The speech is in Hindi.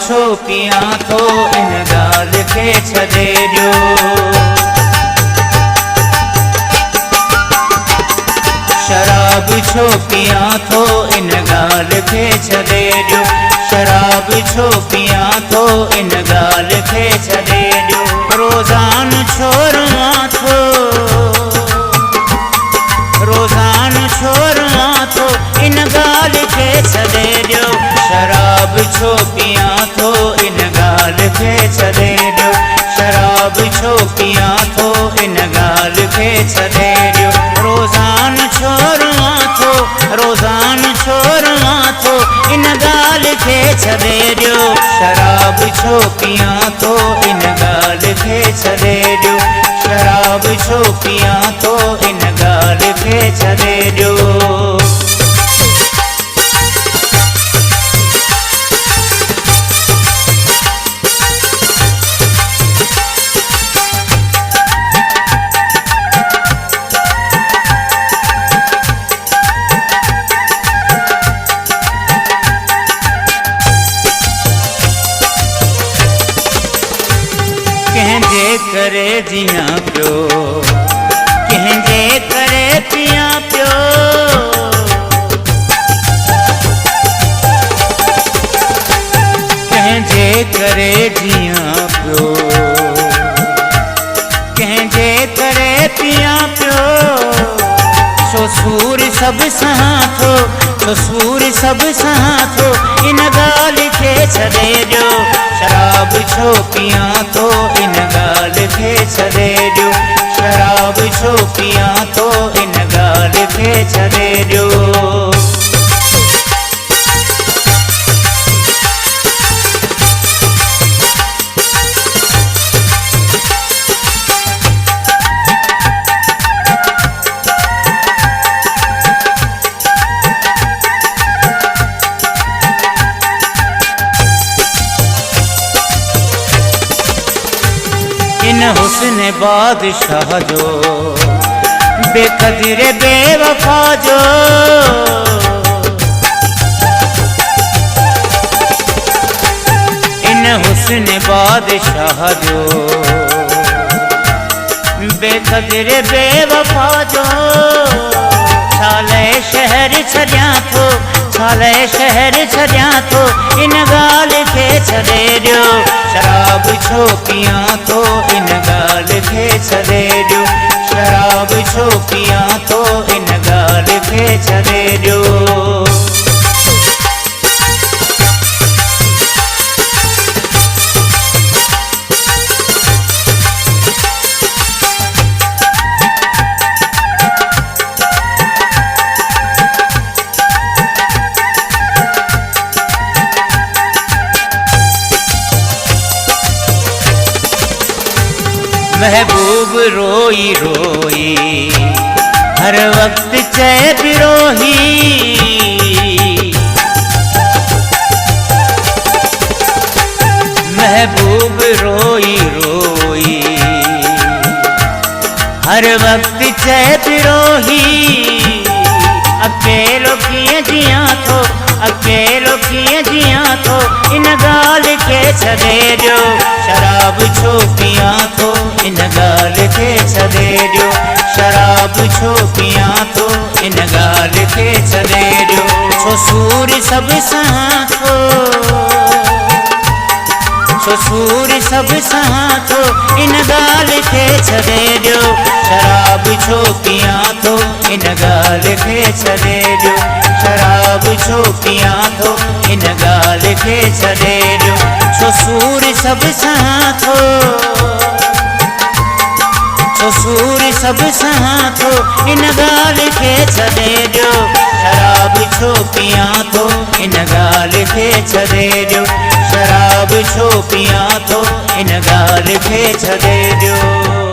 छो पिया थो इन ॻाल्हि खे छॾे ॾियो। शराब छो पिया थो इन ॻाल्हि खे छॾे ॾियो। शराब छो पिया थो इन ॻाल्हि खे छॾे ॾियो। रोज़ान छो रुआं थो, रोज़ान छो रुआं थो इन ॻाल्हि खे छॾे ॾियो। शराब छो पिया थो इन ॻाल्हि खे छॾे ॾियो। शराब छो पिया थो इन ॻाल्हि खे छॾे ॾियो। रोज़ान छो रुआं थो, रोज़ान छो रुआं थो इन ॻाल्हि खे छॾे ॾियो। शराब छो पिया थो इन ॻाल्हि खे छॾे ॾियो। शराब छो पिया थो इन ॻाल्हि खे छॾे ॾियो। कंहिंजे करे जियां पियो, कंहिंजे करे पिया पियो। कंहिंजे करे जियां पियो, कंहिंजे करे पिया पियो। छो सूर सभु सहां थो, छो सूर सभु सहां थो इन ॻाल्हि खे छॾे ॾियो। शराब छो पिया थो इन ॻाल्हि खे छॾे ॾियो। शराब छो पिया थो इन ॻाल्हि खे छॾे ॾियो। इन हुस्न बादशाह जो, बेक़दर बेवफा जो। इन हुस्न बादशाह जो, बेक़दर बेवफा जो। छाले शहर छॾियां थो, छाले शहर छॾियां थो इन ॻाल्हि खे छॾे ॾियो। शराब छो पिया थो इन ॻाल्हि खे छॾे ॾियो। शराब छो पिया थो इन ॻाल्हि खे छॾे ॾियो। महबूब रोई रोई हर वक्त चए बिरोही। महबूब रोई रोई हर वक्त चए बिरोही। अकेलो कीअं जियां थो, अकेलो कीअं जियां थो इन ॻाल्हि खे छॾे ॾियो। शराब छो पिया थो इन ॻाल्हि खे छॾे ॾियो। शराब छो पिया थो इन ॻाल्हि खे छॾे ॾियो। छो सूर सभु सहां थो, छो सूर सभु सहां थो इन ॻाल्हि खे छॾे ॾियो। शराब छो पिया थो इन ॻाल्हि खे छॾे ॾियो। शराब छो पिया थो इन ॻाल्हि खे छॾे ॾियो। छो सूर सभु सहां थो, छो सूर सभु सहां थो इन ॻाल्हि खे छॾे ॾियो। शराब छो पिया थो इन ॻाल्हि खे छॾे ॾियो। शराब छो पिया थो इन ॻाल्हि खे छॾे ॾियो।